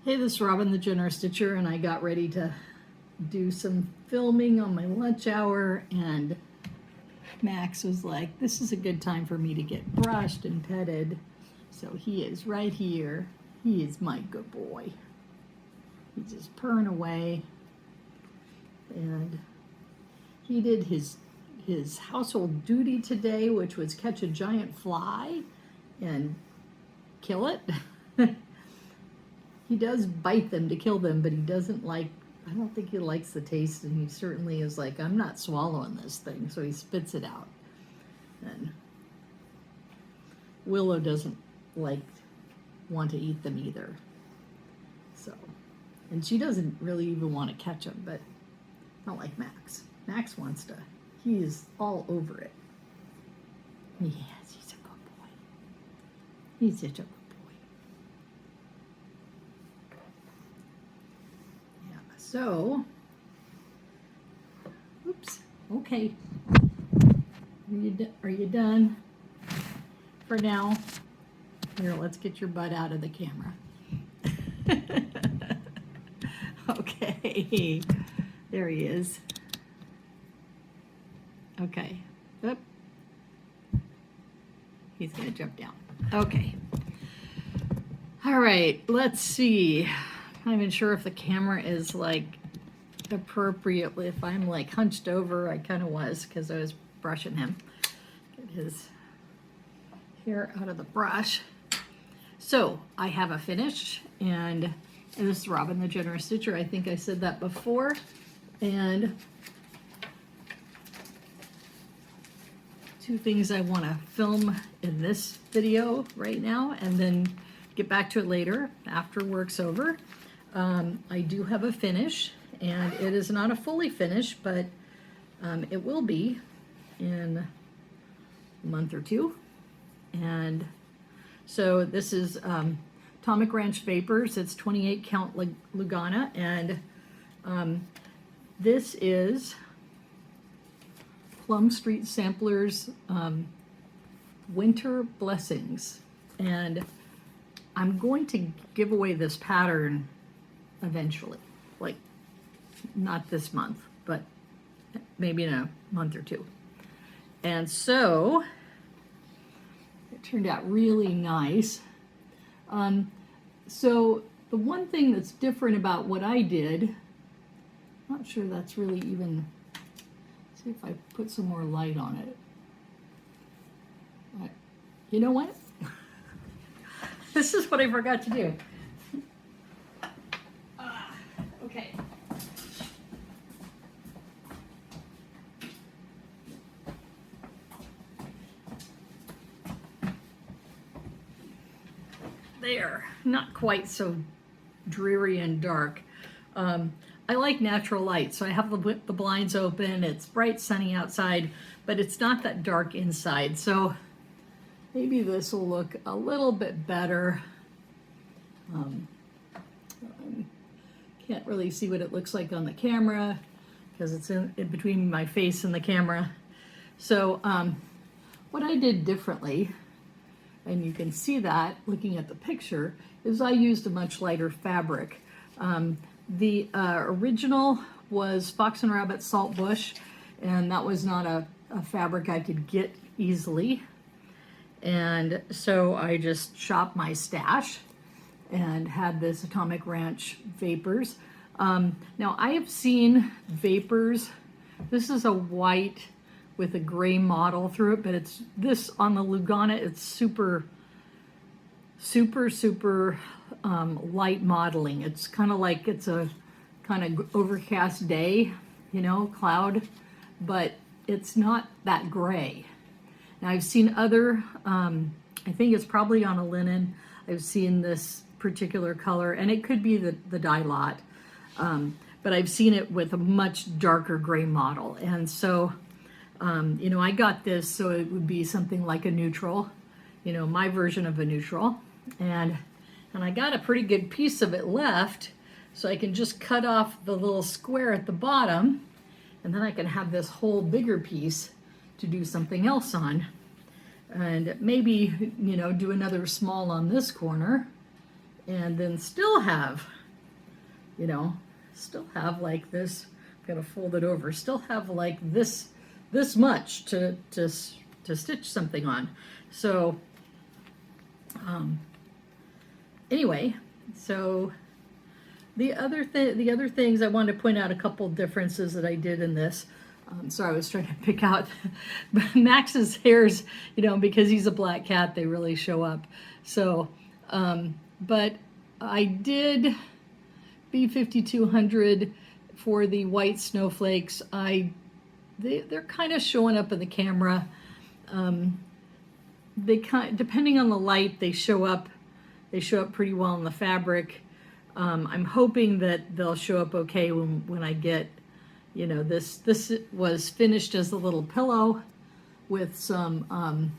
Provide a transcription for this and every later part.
Hey, this is Robin the Generous Stitcher, and I got ready to do some filming on my lunch hour, and Max was like, this is a good time for me to get brushed and petted. So he is right here. He is my good boy. He's just purring away. And he did his household duty today, which was catch a giant fly and kill it. He does bite them to kill them, but he doesn't like, I don't think he likes the taste, and he certainly is like, I'm not swallowing this thing, so he spits it out. And Willow doesn't want to eat them either. So, and she doesn't really even want to catch them, but not like Max. Max wants to, he is all over it. Yes, he's a good boy. He's such a good boy. So, oops, okay. Are you done for now? Here, let's get your butt out of the camera. Okay, there he is. Okay, oop. He's gonna jump down. Okay. All right, let's see. I'm not even sure if the camera is appropriately, if I'm hunched over. I kind of was because I was brushing him. Get his hair out of the brush. So I have a finish, and this is Robin the Generous Stitcher. I think I said that before. And two things I want to film in this video right now, and then get back to it later after work's over. I do have a finish, and it is not a fully finished, but it will be in a month or two. And so this is Atomic Ranch Vapors. It's 28 count Lugana, and this is Plum Street Samplers Winter Blessings. And I'm going to give away this pattern eventually, not this month, but maybe in a month or two. And so it turned out really nice. So the one thing that's different about what I did, I'm not sure that's really even, see if I put some more light on it. You know what? This is what I forgot to do. Okay. There, not quite so dreary and dark. I like natural light, so I have the blinds open. It's bright, sunny outside, but it's not that dark inside. So maybe this will look a little bit better. Can't really see what it looks like on the camera because it's in between my face and the camera. So what I did differently, and you can see that looking at the picture, is I used a much lighter fabric. The original was Fox and Rabbit Salt Bush, and that was not a fabric I could get easily. And so I just shopped my stash and had this Atomic Ranch Vapors. Now I have seen Vapors. This is a white with a gray model through it, but it's this on the Lugana, it's super light modeling. It's kind of like it's a kind of overcast day, cloud, but it's not that gray. Now I've seen other, I think it's probably on a linen. I've seen this particular color, and it could be the dye lot, but I've seen it with a much darker gray model. And so, I got this so it would be something like a neutral, my version of a neutral. And I got a pretty good piece of it left, so I can just cut off the little square at the bottom, and then I can have this whole bigger piece to do something else on. And maybe, do another small on this corner, and then still have, you know, still have like this, I'm gonna fold it over, still have like this much to stitch something on. So anyway, so the other things I wanted to point out, a couple differences that I did in this. Sorry, I was trying to pick out Max's hairs, you know, because he's a black cat, they really show up. So, but I did B5200 for the white snowflakes. They're kind of showing up in the camera. Depending on the light, they show up pretty well in the fabric. I'm hoping that they'll show up okay when I get, you know, this was finished as a little pillow with some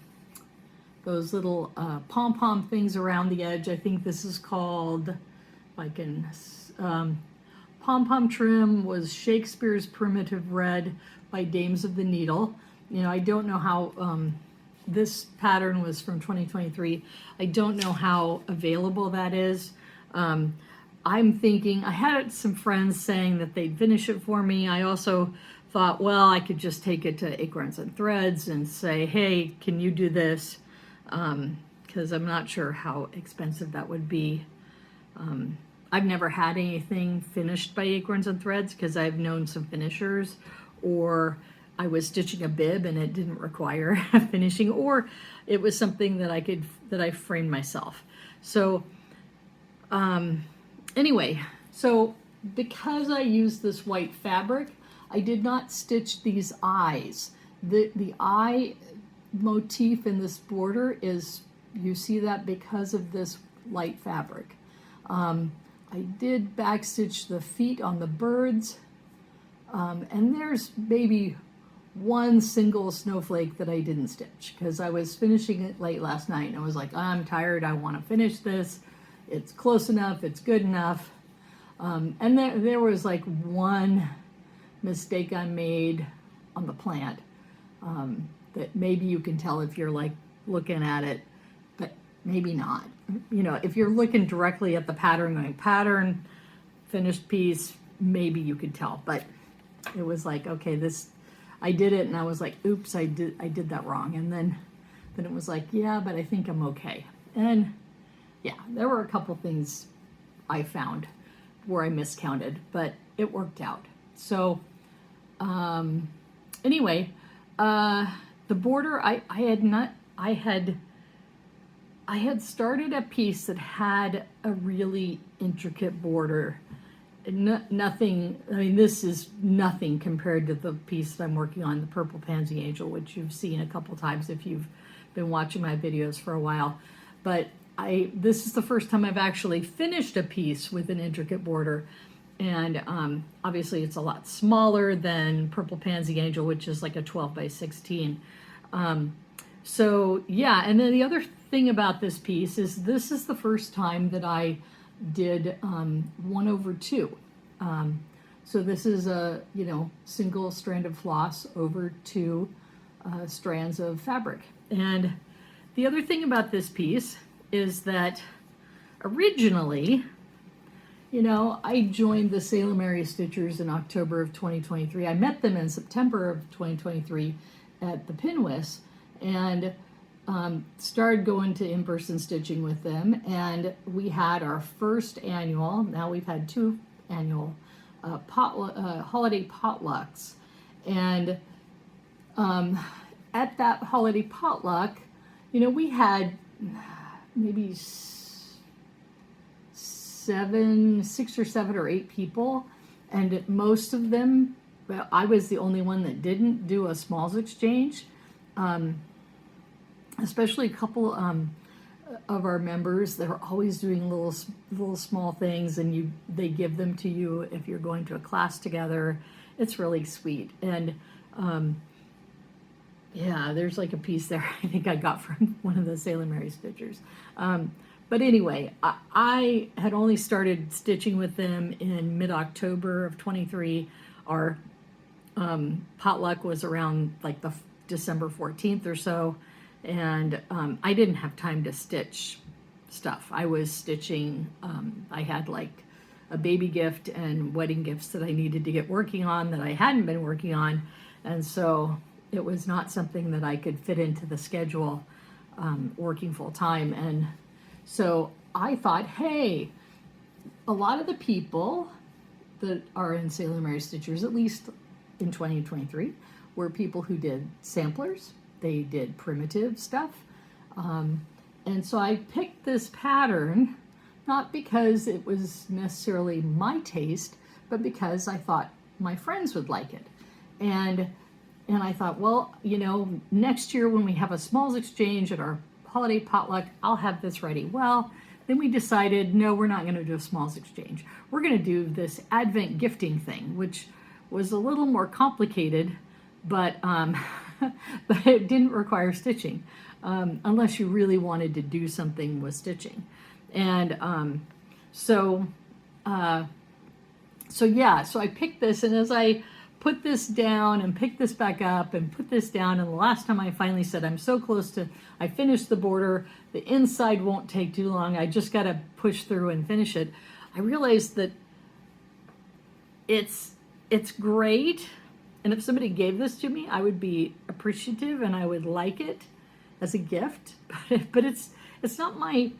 those little pom-pom things around the edge. I think this is called, if I can, pom-pom trim was Shakespeare's Primitive Red by Dames of the Needle. You know, I don't know how, this pattern was from 2023. I don't know how available that is. I'm thinking, I had some friends saying that they'd finish it for me. I also thought, well, I could just take it to Acorns and Threads and say, hey, can you do this? Because I'm not sure how expensive that would be. I've never had anything finished by Acorns and Threads because I've known some finishers, or I was stitching a bib and it didn't require finishing, or it was something that I framed myself. So, anyway, so because I used this white fabric, I did not stitch these eyes. The eye motif in this border is, you see that because of this light fabric. I did backstitch the feet on the birds, and there's maybe one single snowflake that I didn't stitch because I was finishing it late last night and I was like, I'm tired, I want to finish this. It's close enough, it's good enough. And there was like one mistake I made on the plant that maybe you can tell if you're like looking at it, but maybe not. You know, if you're looking directly at the pattern, going pattern, finished piece, maybe you could tell. But it was like, okay, I did it, and I was like, oops, I did that wrong. And then it was like, yeah, but I think I'm okay. And yeah, there were a couple things I found where I miscounted, but it worked out. So anyway, the border, I had started a piece that had a really intricate border. Nothing, I mean, this is nothing compared to the piece that I'm working on, the Purple Pansy Angel, which you've seen a couple times if you've been watching my videos for a while. But this is the first time I've actually finished a piece with an intricate border. And obviously it's a lot smaller than Purple Pansy Angel, which is like a 12 by 16. So yeah, and then the other thing about this piece is this is the first time that I did 1/2. So this is a, you know, single strand of floss over 2 strands of fabric. And the other thing about this piece is that originally, you know, I joined the Salem Area Stitchers in October of 2023. I met them in September of 2023 at the Pinwis, and started going to in-person stitching with them. And we had our first annual, now we've had 2 annual holiday potlucks. And at that holiday potluck, you know, we had maybe 6 or 7 or 8 people, and most of them, I was the only one that didn't do a smalls exchange. Especially a couple of our members, they're always doing little small things, and they give them to you if you're going to a class together. It's really sweet. And yeah, there's like a piece there I think I got from one of the Salem Area Stitchers. But anyway, I had only started stitching with them in mid-October of 23. Our potluck was around like the December 14th or so. And I didn't have time to stitch stuff. I was stitching, I had like a baby gift and wedding gifts that I needed to get working on that I hadn't been working on. And so it was not something that I could fit into the schedule working full time. And so I thought, hey, a lot of the people that are in Salem Mary Stitchers, at least in 2023, were people who did samplers. They did primitive stuff. And so I picked this pattern, not because it was necessarily my taste, but because I thought my friends would like it. And I thought, well, you know, next year when we have a smalls exchange at our holiday potluck, I'll have this ready. Well, then we decided, no, we're not going to do a smalls exchange. We're going to do this Advent gifting thing, which was a little more complicated, but but it didn't require stitching, unless you really wanted to do something with stitching. And so I picked this, and as I put this down and pick this back up and put this down, and the last time I finally said, I'm so close to, I finished the border, the inside won't take too long, I just got to push through and finish it, I realized that it's great, and if somebody gave this to me, I would be appreciative and I would like it as a gift, but it's not my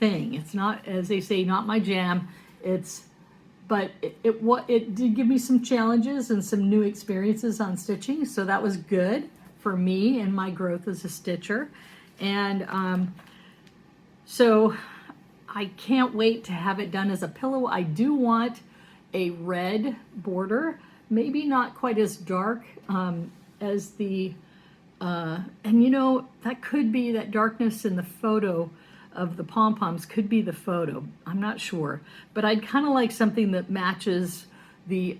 thing. It's not, as they say, not my jam. But it did give me some challenges and some new experiences on stitching, so that was good for me and my growth as a stitcher. And so I can't wait to have it done as a pillow. I do want a red border, maybe not quite as dark as the, and you know, that could be that darkness in the photo of the pom-poms could be the photo. I'm not sure, but I'd kind of like something that matches the,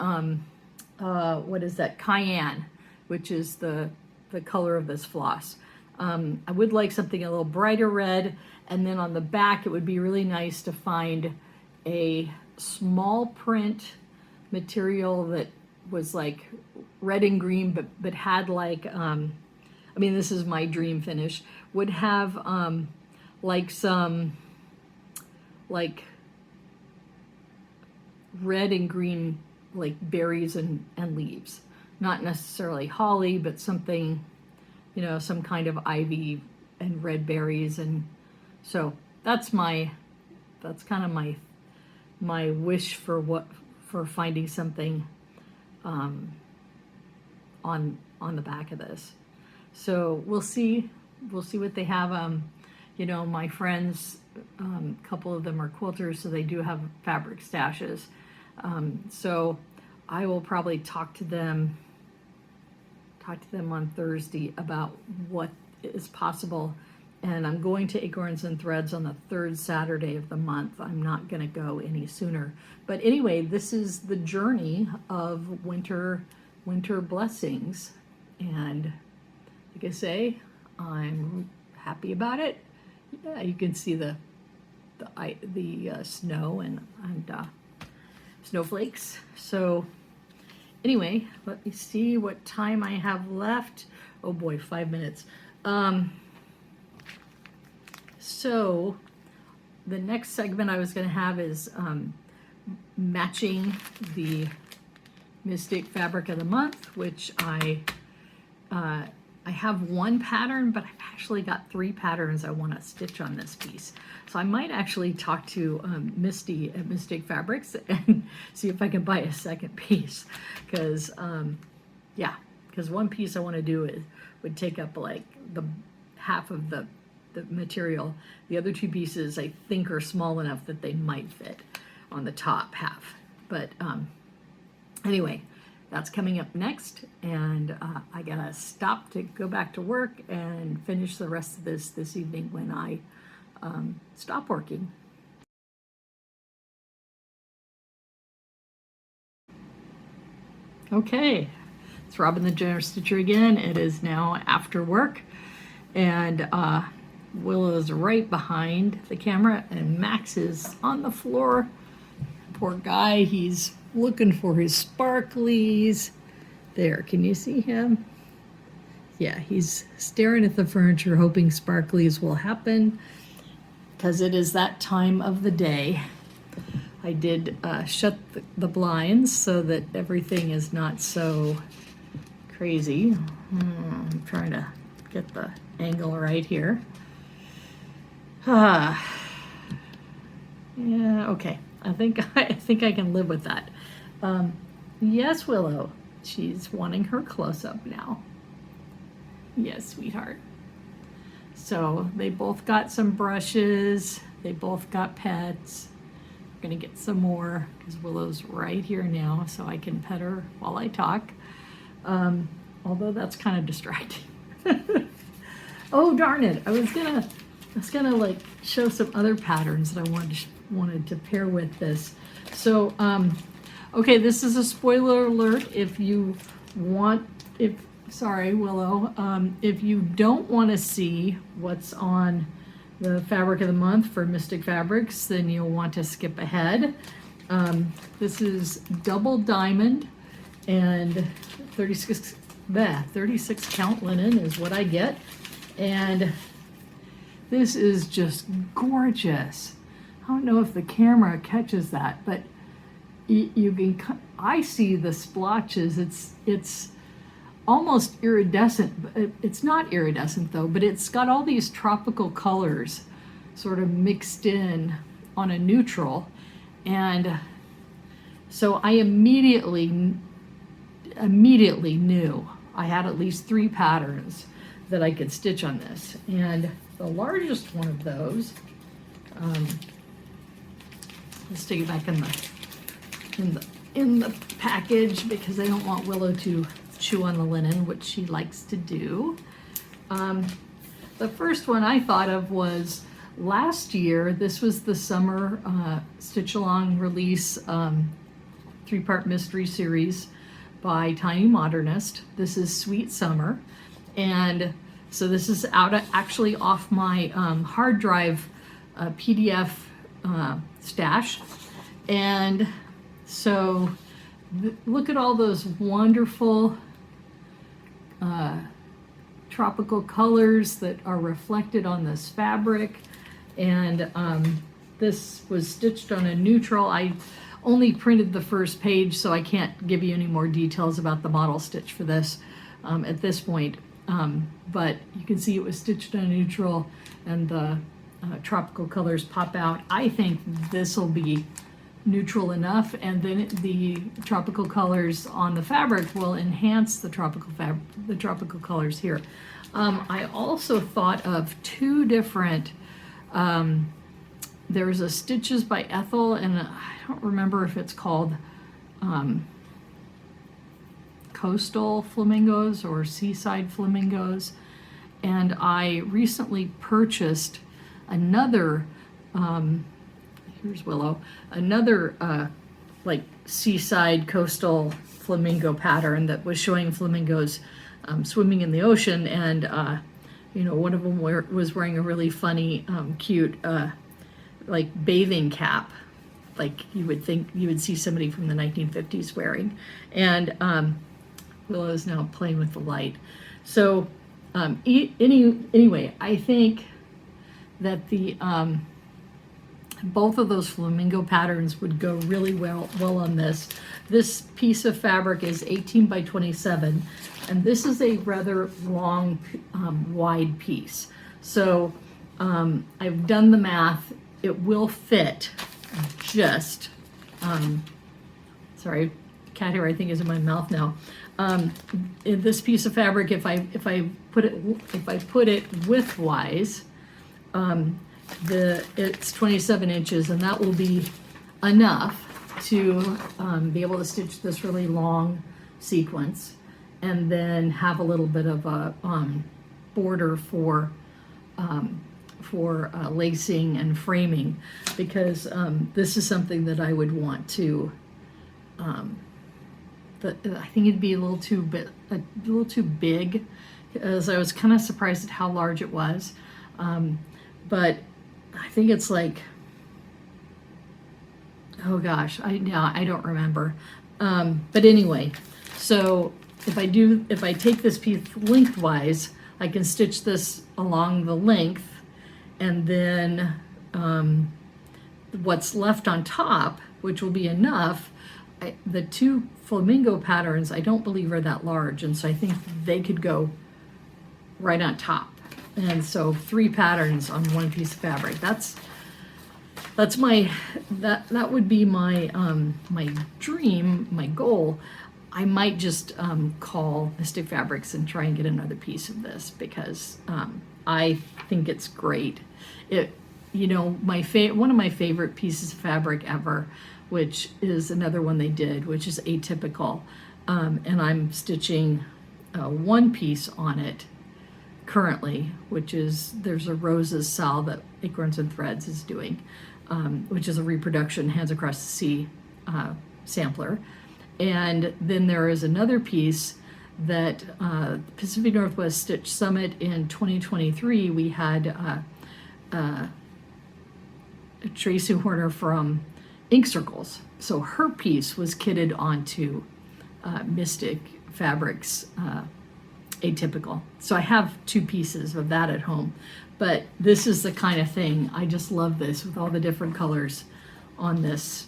what is that, cayenne, which is the color of this floss. I would like something a little brighter red, and then on the back it would be really nice to find a small print material that was like red and green, but had like, I mean, this is my dream finish, would have like some like red and green like berries and leaves, not necessarily holly, but something, you know, some kind of ivy and red berries. And so that's kind of my wish for finding something on the back of this. So we'll see what they have. You know, my friends, a couple of them are quilters, so they do have fabric stashes. So I will probably talk to them on Thursday about what is possible. And I'm going to Acorns and Threads on the third Saturday of the month. I'm not going to go any sooner. But anyway, this is the journey of winter blessings. And like I say, I'm happy about it. Yeah, you can see the snow and snowflakes. So anyway, let me see what time I have left. Oh boy, 5 minutes. So the next segment I was going to have is matching the Mystic Fabric of the Month, which I have one pattern, but I've actually got 3 patterns I want to stitch on this piece. So I might actually talk to Misty at Mystic Fabrics and see if I can buy a second piece, because one piece I want to do would take up like the half of the material. The other 2 pieces I think are small enough that they might fit on the top half. But anyway, that's coming up next, and I gotta stop to go back to work and finish the rest of this evening when I stop working. Okay, it's Robin the Generous Stitcher again. It is now after work, and Willow's right behind the camera, and Max is on the floor. Poor guy, he's looking for his sparklies. There, can you see him? Yeah, he's staring at the furniture, hoping sparklies will happen. because it is that time of the day. I did shut the blinds so that everything is not so crazy. I'm trying to get the angle right here. Yeah, okay. I think I can live with that. Yes, Willow. She's wanting her close-up now. Yes, sweetheart. So they both got some brushes. They both got pets. I'm gonna get some more because Willow's right here now, so I can pet her while I talk. Although that's kind of distracting. Oh darn it! I was gonna like show some other patterns that I wanted to pair with this. So okay, this is a spoiler alert. If you want, sorry, Willow, if you don't want to see what's on the fabric of the month for Mystic Fabrics, then you'll want to skip ahead. This is double diamond and 36 count linen is what I get. And this is just gorgeous. I don't know if the camera catches that, but you can, I see the splotches. It's almost iridescent. It's not iridescent though, but it's got all these tropical colors sort of mixed in on a neutral. And so I immediately knew I had at least 3 patterns that I could stitch on this. And the largest one of those, let's stick it back in the package because I don't want Willow to chew on the linen, which she likes to do. The first one I thought of was last year. This was the summer Stitch Along release 3-part mystery series by Tiny Modernist. This is Sweet Summer. And so this is actually off my hard drive PDF stash. And so look at all those wonderful tropical colors that are reflected on this fabric. And this was stitched on a neutral. I only printed the first page, so I can't give you any more details about the model stitch for this at this point. But you can see it was stitched on a neutral and the tropical colors pop out. I think this will be neutral enough, and then the tropical colors on the fabric will enhance the tropical colors here. I also thought of 2 different, there's a Stitches by Ethel, and I don't remember if it's called Coastal Flamingos or Seaside Flamingos. And I recently purchased another, here's Willow, another like seaside coastal flamingo pattern that was showing flamingos swimming in the ocean. And you know, one of them was wearing a really funny, cute, like bathing cap, like you would think you would see somebody from the 1950s wearing. And Willow is now playing with the light. So anyway, I think that the both of those flamingo patterns would go really well on this. This piece of fabric is 18 by 27, and this is a rather long, wide piece. So I've done the math. It will fit just, sorry, cat hair I think is in my mouth now. In this piece of fabric, if I put it widthwise, it's 27 inches, and that will be enough to be able to stitch this really long sequence, and then have a little bit of a border for lacing and framing, because this is something that I would want to. I think it'd be a little too big, as I was kind of surprised at how large it was. But I think it's like, oh gosh, I don't remember. But anyway, so if I take this piece lengthwise, I can stitch this along the length, and then what's left on top, which will be enough, the 2 flamingo patterns I don't believe are that large, and so I think they could go right on top. And so 3 patterns on 1 piece of fabric. That's my that would be my my dream, my goal. I might just call Mystic Fabrics and try and get another piece of this, because I think it's great. It, you know, one of my favorite pieces of fabric ever, which is another one they did, which is Atypical, and I'm stitching 1 piece on it currently, which is, there's a Roses Sal that Acorns and Threads is doing, which is a reproduction Hands Across the Sea sampler. And then there is another piece that Pacific Northwest Stitch Summit in 2023, we had Tracy Horner from Ink Circles. So her piece was kitted onto Mystic Fabrics Atypical. So I have 2 pieces of that at home. But this is the kind of thing, I just love this with all the different colors on this,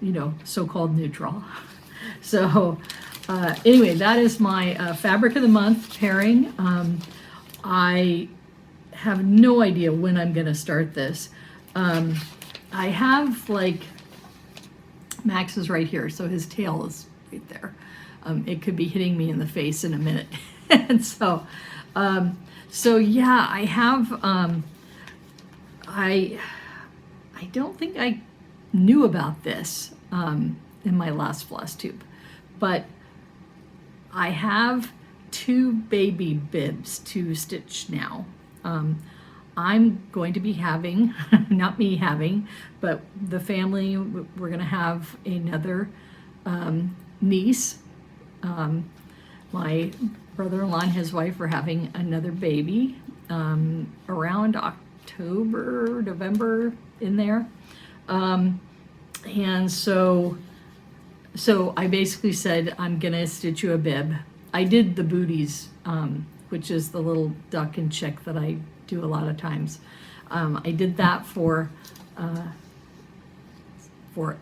you know, so-called neutral. So anyway, that is my Fabric of the Month pairing. I have no idea when I'm going to start this. I have, like, Max is right here, so his tail is right there. It could be hitting me in the face in a minute. And so yeah, I have, I don't think I knew about this in my last Flosstube, but I have 2 baby bibs to stitch now. I'm going to be having, not me having, but the family, we're going to have another niece. My brother-in-law and his wife are having another baby around October, November, in there. And so I basically said, I'm gonna stitch you a bib. I did the booties, which is the little duck and chick that I do a lot of times. I did that for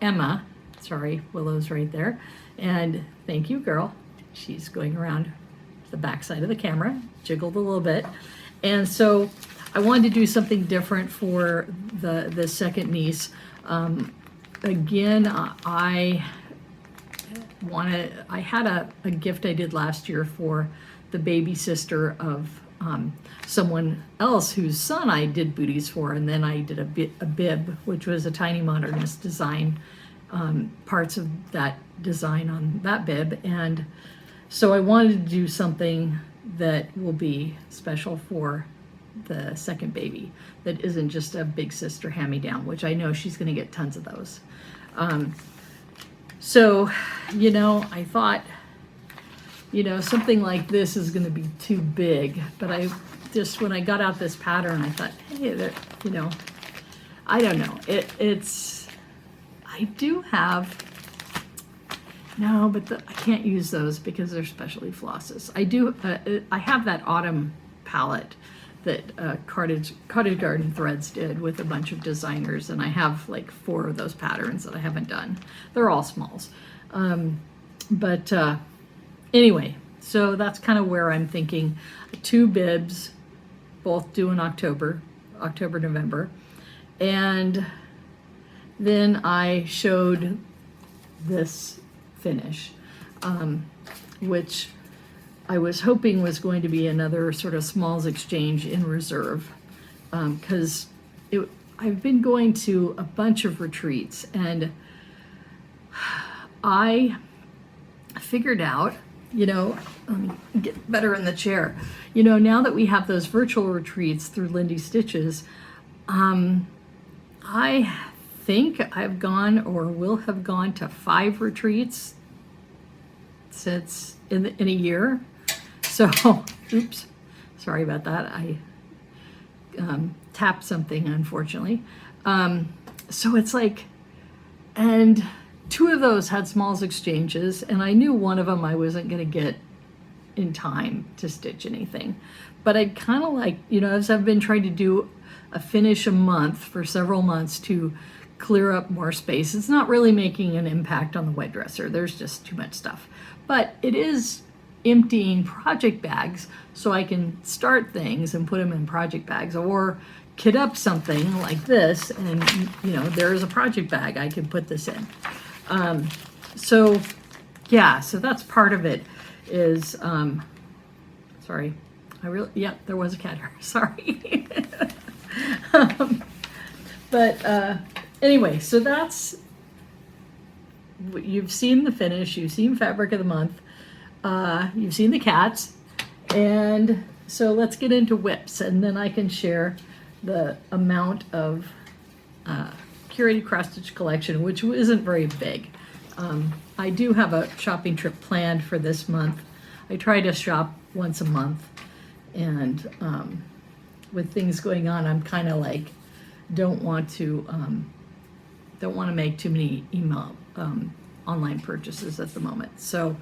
Emma. Sorry, Willow's right there. And thank you, girl. She's going around the back side of the camera, jiggled a little bit. And so I wanted to do something different for the second niece. Again, I had a gift I did last year for the baby sister of someone else whose son I did booties for, and then I did a bib, which was a Tiny Modernist design, parts of that design on that bib. And so I wanted to do something that will be special for the second baby, that isn't just a big sister hand-me-down, which I know she's going to get tons of those. So, you know, I thought, you know, something like this is going to be too big, but I just, when I got out this pattern, I thought, hey, you know, I don't know. I do have, no, but I can't use those because they're specialty flosses. I have that autumn palette that Cottage Garden Threads did with a bunch of designers, and I have like 4 of those patterns that I haven't done. They're all smalls. Anyway, so that's kind of where I'm thinking. 2 bibs, both due in October, November. And then I showed this finish, which I was hoping was going to be another sort of smalls exchange in reserve, because I've been going to a bunch of retreats, and I figured out, you know, get better in the chair. You know, now that we have those virtual retreats through Lindy Stitches, I think I've gone or will have gone to 5 retreats since in a year. So, oops, sorry about that. I tapped something, unfortunately. So it's like, and 2 of those had smalls exchanges, and I knew one of them I wasn't going to get in time to stitch anything. But I'd kind of like, you know, as I've been trying to do a finish a month for several months to clear up more space. It's not really making an impact on the wet dresser. There's just too much stuff. But it is emptying project bags so I can start things and put them in project bags, or kit up something like this and, you know, there's a project bag I can put this in. So yeah, so that's part of it is, sorry, there was a cat here, sorry. But anyway, so that's, you've seen the finish, you've seen fabric of the month, you've seen the cats, and so let's get into whips, and then I can share the amount of curated cross-stitch collection, which isn't very big. I do have a shopping trip planned for this month. I try to shop once a month, and with things going on, I'm kind of like, don't want to make too many email online purchases at the moment. So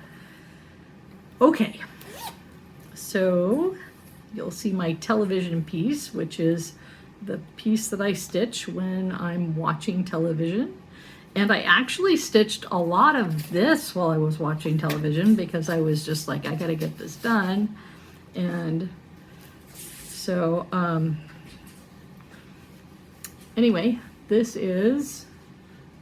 okay, so you'll see my television piece, which is the piece that I stitch when I'm watching television. And I actually stitched a lot of this while I was watching television because I was just like, I gotta get this done. And so anyway, this is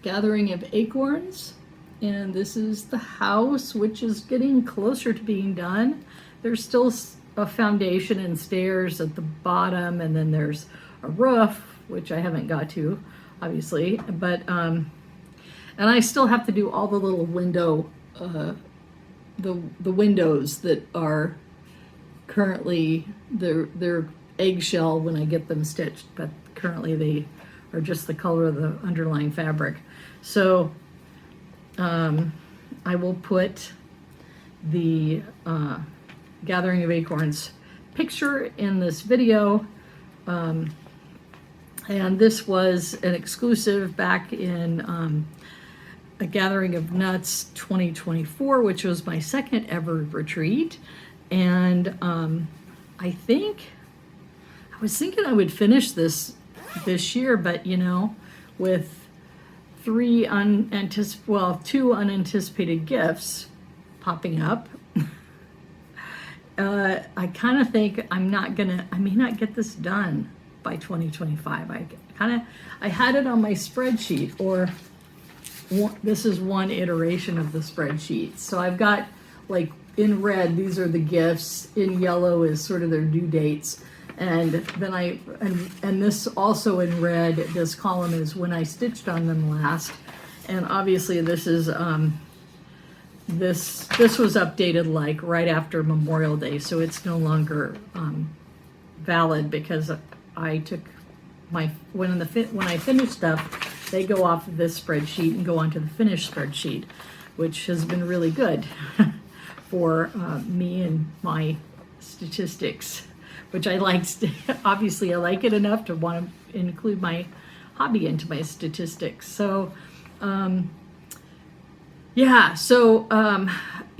Gathering of Acorns, and this is the house, which is getting closer to being done. There's still a foundation and stairs at the bottom, and then there's a roof, which I haven't got to, obviously, but and I still have to do all the little window, the windows that are currently, they're eggshell when I get them stitched, but currently they are just the color of the underlying fabric. So I will put the Gathering of Acorns picture in this video. And this was an exclusive back in a Gathering of Nuts 2024, which was my second ever retreat. And I was thinking I would finish this year, but you know, with two unanticipated gifts popping up, I kind of think I may not get this done by 2025. I had it on my spreadsheet, or this is one iteration of the spreadsheet. So I've got, like, in red, these are the gifts. In yellow is sort of their due dates. And then and this also in red, this column is when I stitched on them last. And obviously this is, this was updated like right after Memorial Day, so it's no longer valid because I took when I finish stuff, they go off of this spreadsheet and go onto the finished spreadsheet, which has been really good for me and my statistics, which I like. Obviously, I like it enough to want to include my hobby into my statistics. So,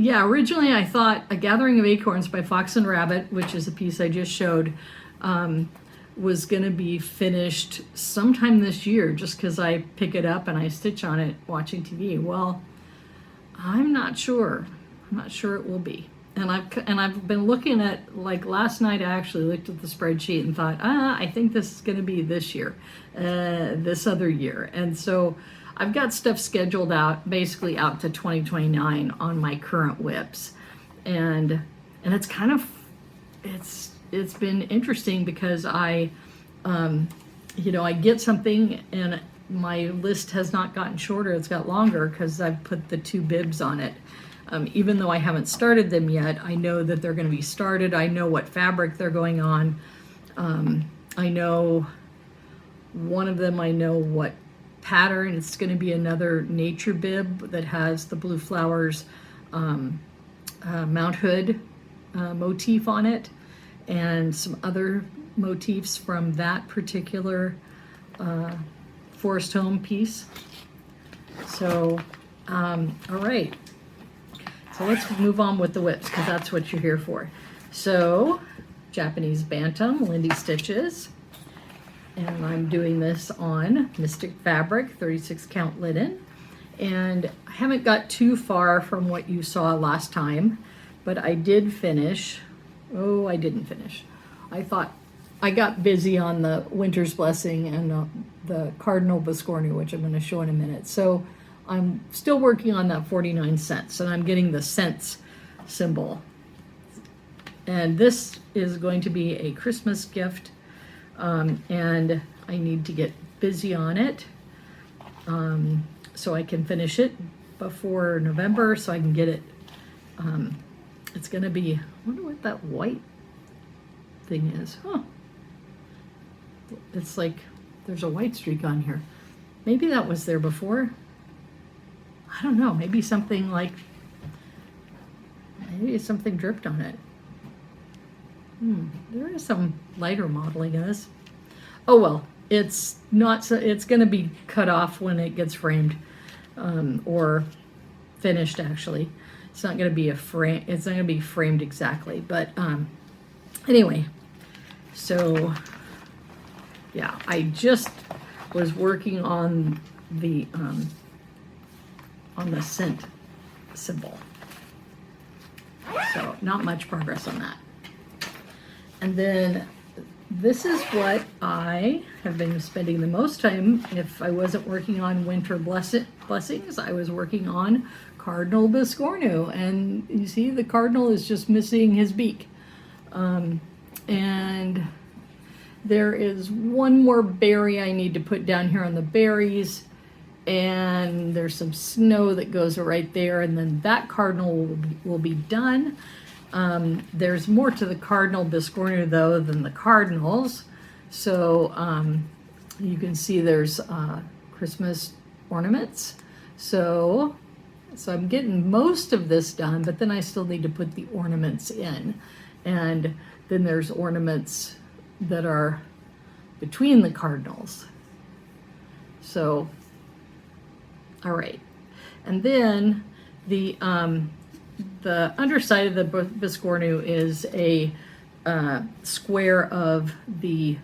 originally I thought A Gathering of Acorns by Fox and Rabbit, which is a piece I just showed, was going to be finished sometime this year, just because I pick it up and I stitch on it watching TV. Well, I'm not sure. I'm not sure it will be. And I've been looking at, like last night I actually looked at the spreadsheet and thought, I think this is going to be this year, this other year. And so I've got stuff scheduled out, basically out to 2029 on my current whips. And it's kind of, it's been interesting because I get something and my list has not gotten shorter, it's got longer because I've put the 2 bibs on it. Even though I haven't started them yet, I know that they're going to be started. I know what fabric they're going on. I know one of them, I know what pattern. It's going to be another nature bib that has the blue flowers Mount Hood motif on it, and some other motifs from that particular Forest Home piece. So, all right. So let's move on with the whips, because that's what you're here for. So, Japanese Bantam, Lindy Stitches. And I'm doing this on Mystic Fabric, 36 count linen. And I haven't got too far from what you saw last time, but I did finish. Oh, I didn't finish. I thought I got busy on the Winter's Blessing and the Cardinal Biscornu, which I'm going to show in a minute. So I'm still working on that 49 cents, and I'm getting the cents symbol. And this is going to be a Christmas gift, and I need to get busy on it so I can finish it before November, so I can get it. It's going to be, I wonder what that white thing is. Huh. It's like there's a white streak on here. Maybe that was there before. I don't know. Maybe something dripped on it. There is some lighter modeling in this. Oh well, it's not. So it's going to be cut off when it gets framed, or finished. Actually, it's not going to be a frame. It's not going to be framed exactly. But anyway, so yeah, I just was working on the cent symbol. So not much progress on that. And then this is what I have been spending the most time. If I wasn't working on Winter Blessings, I was working on Cardinal Biscornu. And you see the cardinal is just missing his beak. And there is one more berry I need to put down here on the berries. And there's some snow that goes right there. And then that cardinal will be done. There's more to the Cardinal Biscornu though than the cardinals. So you can see there's Christmas ornaments. So I'm getting most of this done, but then I still need to put the ornaments in. And then there's ornaments that are between the cardinals. So, all right. And then the underside of the Biscornu is a square of the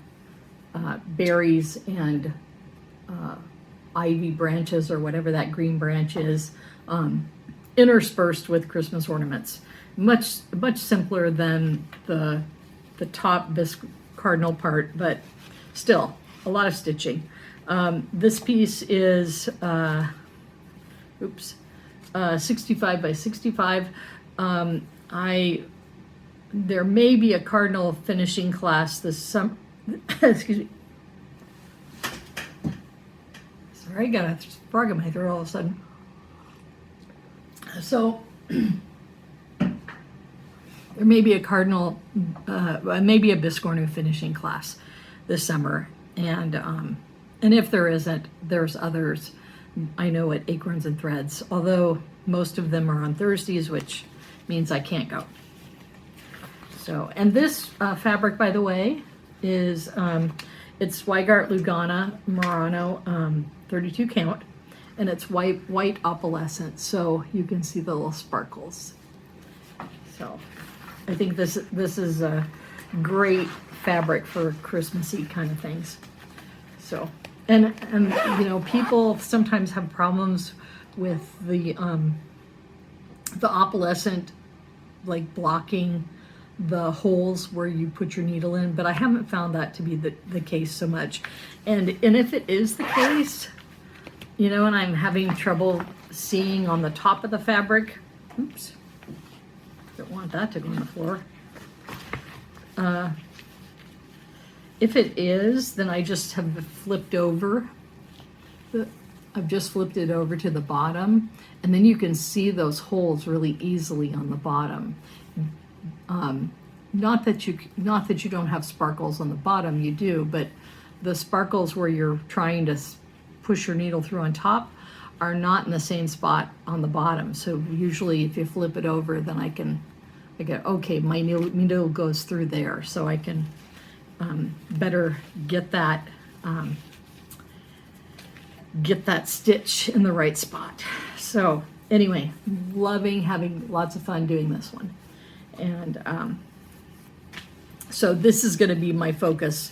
berries and ivy branches, or whatever that green branch is, interspersed with Christmas ornaments. Much simpler than the top cardinal part, but still a lot of stitching. This piece is 65 by 65. There may be a cardinal finishing class this summer. Excuse me. Sorry, I got a frog in my throat all of a sudden. So there may be a cardinal, maybe a Biscornu finishing class this summer, and if there isn't, there's others. I know at Acorns and Threads, although most of them are on Thursdays, which means I can't go. So, and this fabric, by the way, is it's Zweigart Lugana Murano 32 count, and it's white opalescent, so you can see the little sparkles. So I think this is a great fabric for Christmassy kind of things. So, and you know, people sometimes have problems with the opalescent, like blocking the holes where you put your needle in, but I haven't found that to be the case so much. And if it is the case, you know, and I'm having trouble seeing on the top of the fabric, oops, don't want that to go on the floor. If it is, then I just have flipped over. I've just flipped it over to the bottom, and then you can see those holes really easily on the bottom. Not that you don't have sparkles on the bottom, you do, but the sparkles where you're trying to push your needle through on top are not in the same spot on the bottom. So usually if you flip it over, then I get, okay, my needle goes through there, so I can better get that stitch in the right spot. So anyway, having lots of fun doing this one. And so this is going to be my focus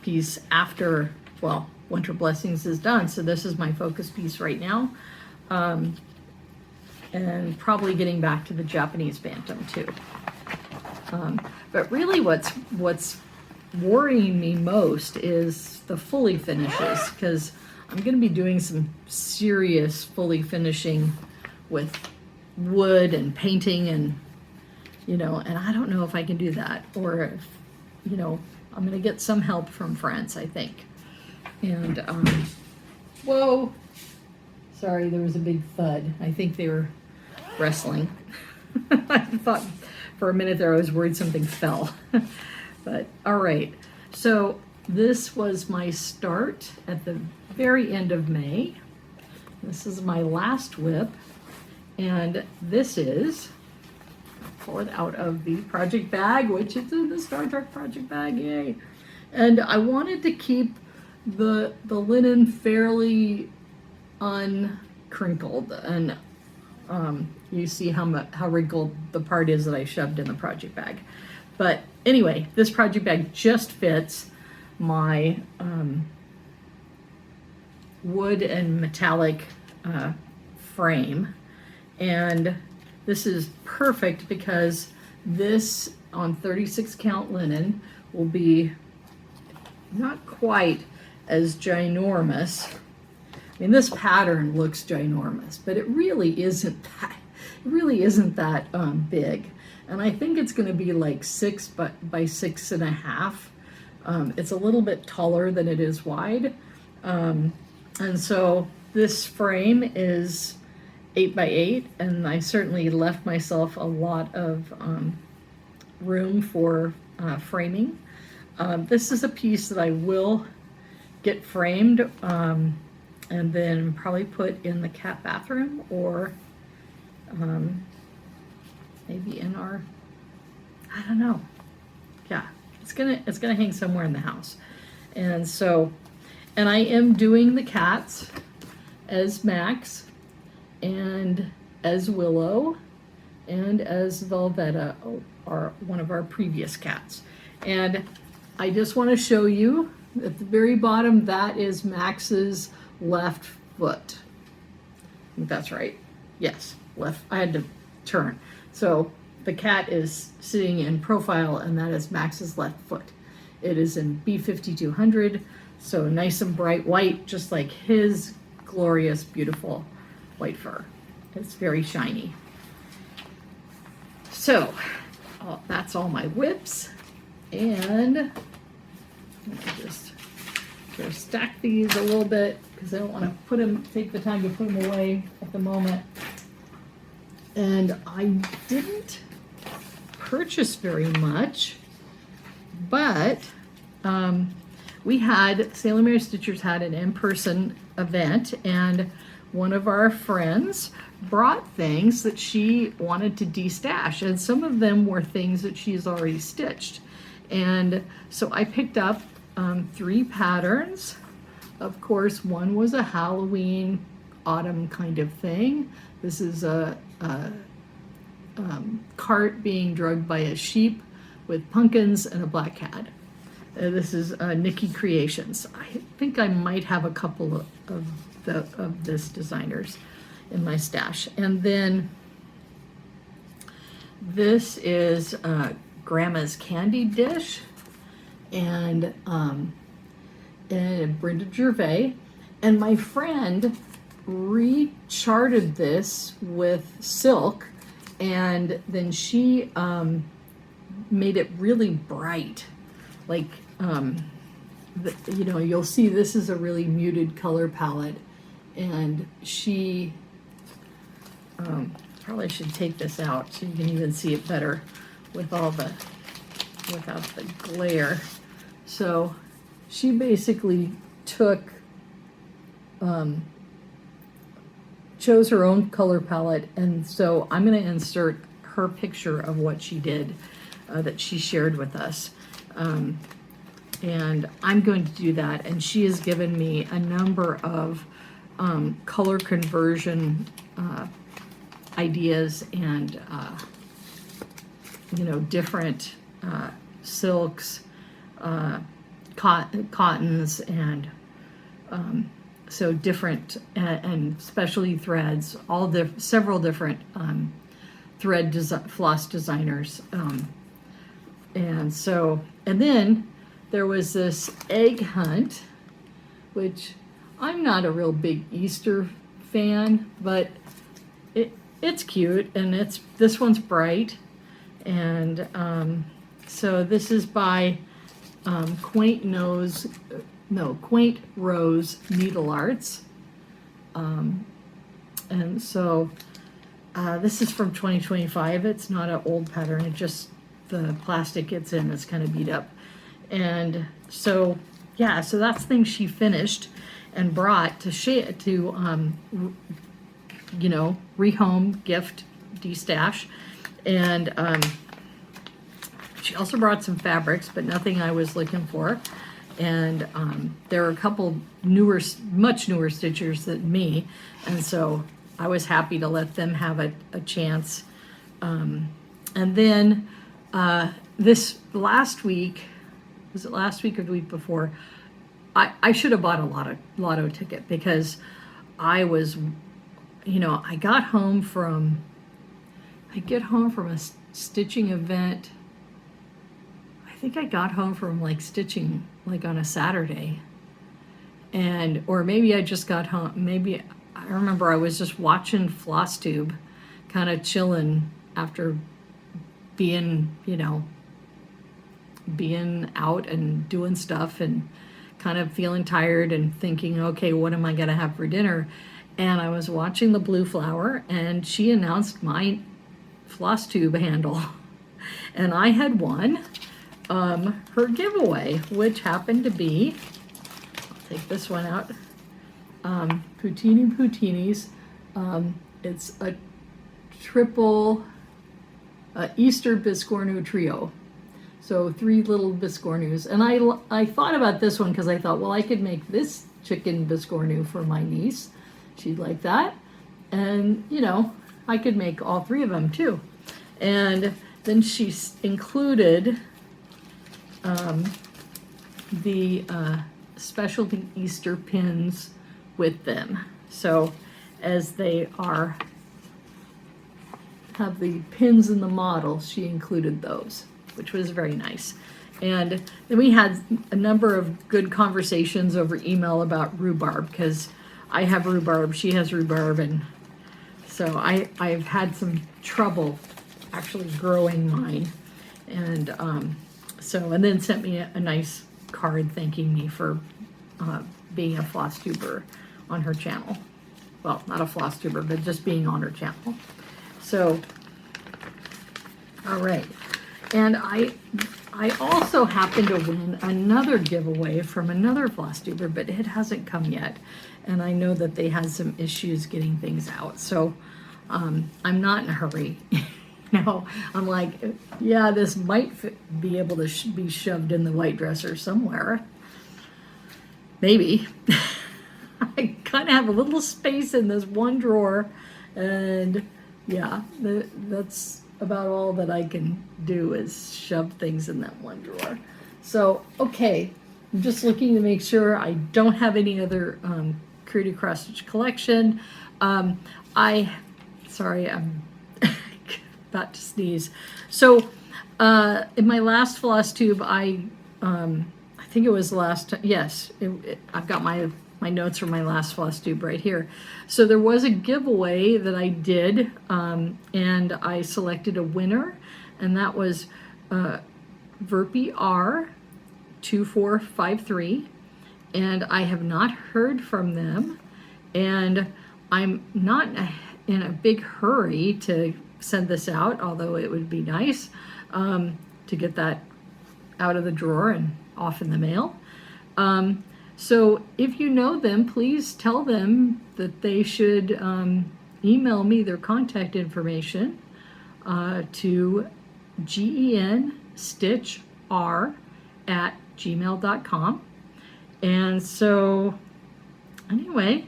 piece after, well, Winter Blessings is done. So this is my focus piece right now. And probably getting back to the Japanese bantam too. But really what's worrying me most is the fully finishes, because I'm going to be doing some serious fully finishing with wood and painting and, you know, and I don't know if I can do that, or if, you know, I'm going to get some help from friends, I think. And, whoa, sorry, there was a big thud. I think they were wrestling. I thought for a minute there I was worried something fell. But all right, so this was my start at the very end of May. This is my last whip, and this is, pull it out of the project bag, which is in the Star Trek project bag, yay. And I wanted to keep the linen fairly uncrinkled, and you see how wrinkled the part is that I shoved in the project bag. But anyway, this project bag just fits my wood and metallic frame, and this is perfect because this on 36 count linen will be not quite as ginormous. I mean, this pattern looks ginormous, but it really isn't that. It really isn't that big, and I think it's going to be like 6 by 6.5. It's a little bit taller than it is wide, and so this frame is 8 by 8, and I certainly left myself a lot of room for framing. This is a piece that I will get framed and then probably put in the cat bathroom, or maybe in our, I don't know. Yeah, it's gonna hang somewhere in the house. And so, and I am doing the cats as Max, and as Willow, and as Velveta, are one of our previous cats. And I just want to show you at the very bottom, that is Max's left foot. I think that's right. Yes, left. I had to turn. So the cat is sitting in profile, and that is Max's left foot. It is in B5200, so nice and bright white, just like his glorious, beautiful white fur. It's very shiny. So that's all my whips, and let me just stack these a little bit because I don't want to take the time to put them away at the moment. And I didn't purchase very much, but we had, Sailor Mary Stitchers had an in-person event, and one of our friends brought things that she wanted to de-stash, and some of them were things that she's already stitched. And so I picked up 3 patterns. Of course, one was a Halloween autumn kind of thing. This is a cart being dragged by a sheep with pumpkins and a black cat. This is Nikki Creations. I think I might have a couple of this designers in my stash. And then this is Grandma's Candy Dish, and Brenda Gervais. And my friend recharted this with silk, and then she made it really bright. Like, you know, you'll see this is a really muted color palette, and she probably should take this out so you can even see it better with all the, without the glare. So she basically took, chose her own color palette, and so I'm going to insert her picture of what she did that she shared with us. And I'm going to do that, and she has given me a number of color conversion ideas, and you know, different silks, cottons and so different and specialty threads, several different floss designers, and then there was this egg hunt, which I'm not a real big Easter fan, but it's cute, and this one's bright, and so this is by Quaint Rose Needle Arts, and so this is from 2025. It's not an old pattern. It just, the plastic it's in is kind of beat up, and so yeah, so that's things she finished and brought to share to rehome, gift, destash, and she also brought some fabrics, but nothing I was looking for. And there are a couple much newer stitchers than me, and so I was happy to let them have a chance. And then this last week, was it last week or the week before? I should have bought a lotto ticket, because I was, I get home from a stitching event. I think I got home from like stitching like on a Saturday, or maybe I just got home. Maybe I remember I was just watching Flosstube, kind of chilling after being out and doing stuff and kind of feeling tired and thinking, okay, what am I going to have for dinner? And I was watching the Blue Flower, and she announced my Flosstube handle, and I had won her giveaway, which happened to be, I'll take this one out, Poutinis. It's a triple Easter Biscornu trio. So 3 little Biscornus. And I thought about this one because I thought, well, I could make this chicken Biscornu for my niece. She'd like that. And, I could make all 3 of them too. And then she included the specialty Easter pins with them. So as they have the pins in the model, she included those, which was very nice. And then we had a number of good conversations over email about rhubarb, because I have rhubarb, she has rhubarb, and so I've had some trouble actually growing mine. And and then sent me a nice card thanking me for being a Flosstuber on her channel. Well, not a Flosstuber, but just being on her channel. So, all right. And I also happen to win another giveaway from another Flosstuber, but it hasn't come yet. And I know that they had some issues getting things out. So I'm not in a hurry. I'm like, yeah, this might be able to be shoved in the white dresser somewhere. Maybe. I kind of have a little space in this one drawer, and yeah, that's about all that I can do is shove things in that one drawer. So, okay, I'm just looking to make sure I don't have any other curated cross stitch collection. Sorry, I'm about to sneeze. So in my last Flosstube, I think it was last, yes, I've got my notes from my last Flosstube right here. So there was a giveaway that I did, and I selected a winner, and that was Verpi R 2453, and I have not heard from them, and I'm not in a big hurry to send this out, although it would be nice to get that out of the drawer and off in the mail. So if you know them, please tell them that they should email me their contact information to genstitchr@gmail.com. And so anyway,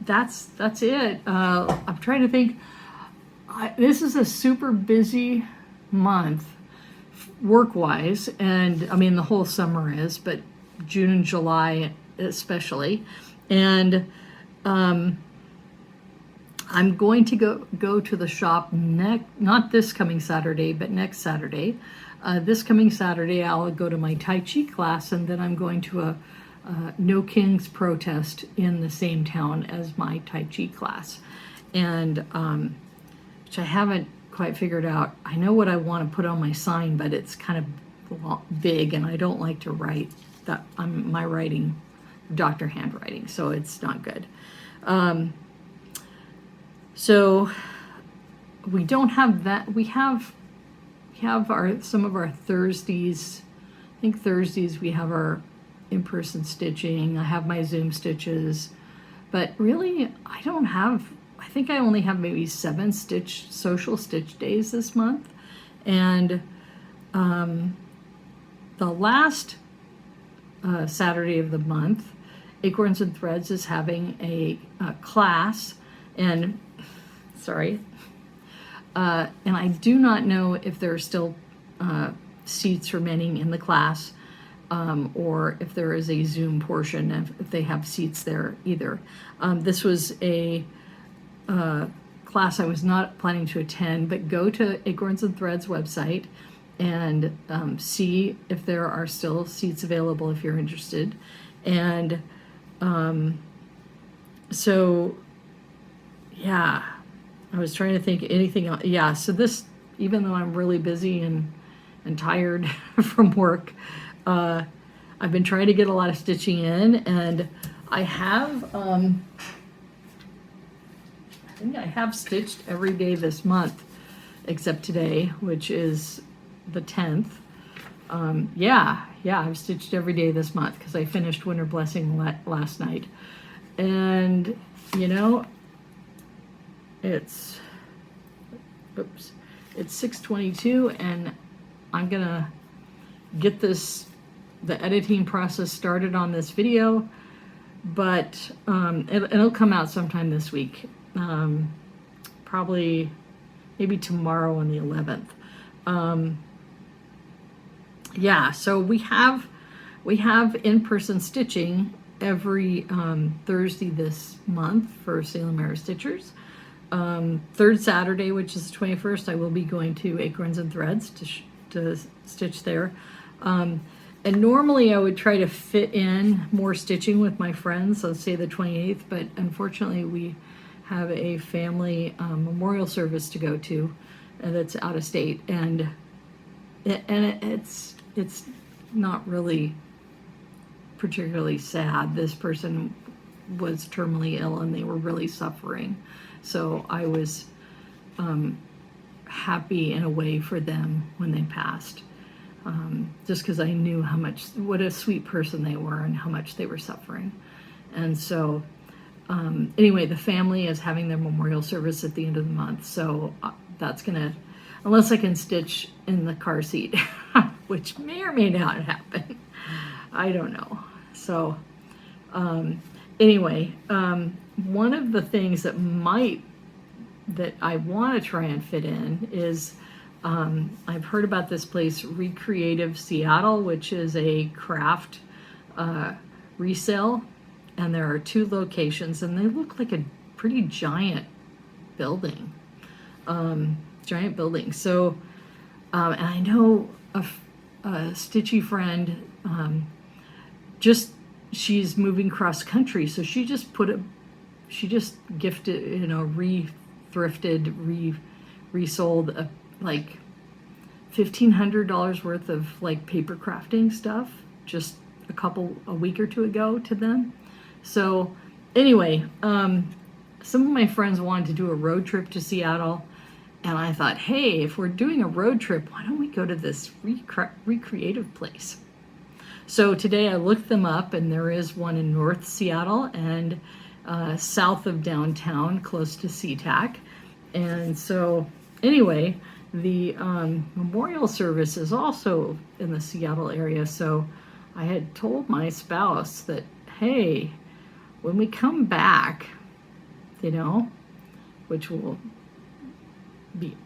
that's it. I'm trying to think. This is a super busy month work-wise, and I mean the whole summer is, but June and July especially. And I'm going to go to the shop not this coming Saturday, but next Saturday. This coming Saturday, I'll go to my Tai Chi class, and then I'm going to a No Kings protest in the same town as my Tai Chi class, and which I haven't quite figured out. I know what I want to put on my sign, but it's kind of big, and I don't like to write that. My writing, doctor handwriting, so it's not good. So we don't have that. We have some of our Thursdays. I think Thursdays we have our in-person stitching. I have my Zoom stitches, but really I don't have. I think I only have maybe 7 social stitch days this month, and the last Saturday of the month, Acorns and Threads is having a class, and and I do not know if there are still seats remaining in the class, or if there is a Zoom portion, if they have seats there either. This was a class I was not planning to attend, but go to Acorns and Threads website and see if there are still seats available if you're interested. And so yeah, I was trying to think anything else. Yeah, so this, even though I'm really busy and tired from work, I've been trying to get a lot of stitching in, and I have I think I have stitched every day this month except today, which is the 10th. Yeah, I've stitched every day this month because I finished Winter Blessing last night. And you know, it's 6:22, and I'm gonna get the editing process started on this video, but it'll come out sometime this week, probably maybe tomorrow on the 11th. Yeah, so we have in-person stitching every Thursday this month for Salem Era Stitchers. Third Saturday, which is the 21st, I will be going to Acorns and Threads to stitch there. And normally I would try to fit in more stitching with my friends, let's say the 28th, but unfortunately we have a family memorial service to go to that's out of state, and it's not really particularly sad. This person was terminally ill and they were really suffering, so I was happy in a way for them when they passed, just because I knew what a sweet person they were and how much they were suffering. And so anyway, the family is having their memorial service at the end of the month, so that's gonna, unless I can stitch in the car seat, which may or may not happen, I don't know. So anyway, one of the things that I want to try and fit in is, I've heard about this place, Recreative Seattle, which is a craft resale, and there are 2 locations, and they look like a pretty giant building. So, and I know a stitchy friend, she's moving cross country, so she just gifted, resold like $1,500 worth of like paper crafting stuff just a week or 2 ago to them. So anyway, some of my friends wanted to do a road trip to Seattle, and I thought, hey, if we're doing a road trip, why don't we go to this recreative place? So today I looked them up, and there is one in North Seattle and south of downtown, close to SeaTac. And so anyway, the memorial service is also in the Seattle area. So I had told my spouse that, hey, when we come back, which will be,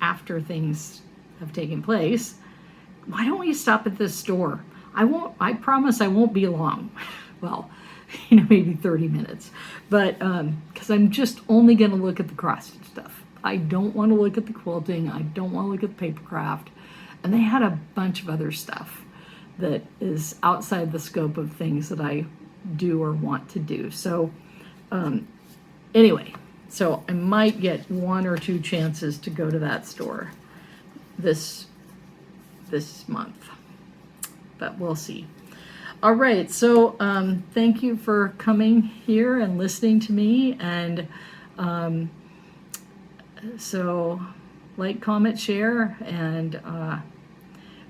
after things have taken place, why don't we stop at this store? I promise I won't be long. Well, maybe 30 minutes. But, because I'm just only going to look at the cross-stitch stuff. I don't want to look at the quilting. I don't want to look at the paper craft. And they had a bunch of other stuff that is outside the scope of things that I do or want to do. So, anyway, so I might get 1 or 2 chances to go to that store this month, but we'll see. All right, so thank you for coming here and listening to me, and so like, comment, share, and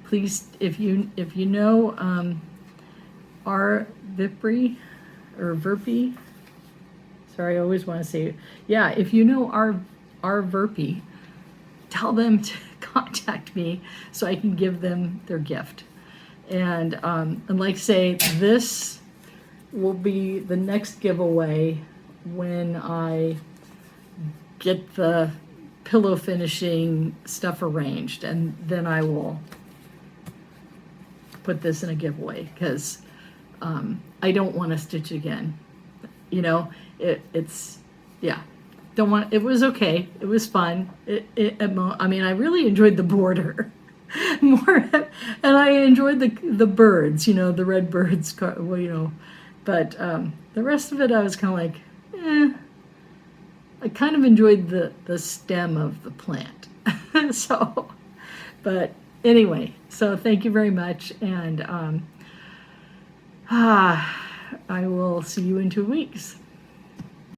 please, if you know our Vipri or Verpi, sorry, I always want to say, yeah, if you know our Verpi, tell them to contact me so I can give them their gift. And like say, this will be the next giveaway when I get the pillow finishing stuff arranged, and then I will put this in a giveaway, because I don't want to stitch again. It's yeah. Don't want. It was okay. It was fun. I mean, I really enjoyed the border more, and I enjoyed the birds. The red birds. Well, but the rest of it, I was kind of like, I kind of enjoyed the stem of the plant. So, but anyway, so thank you very much, and I will see you in 2 weeks.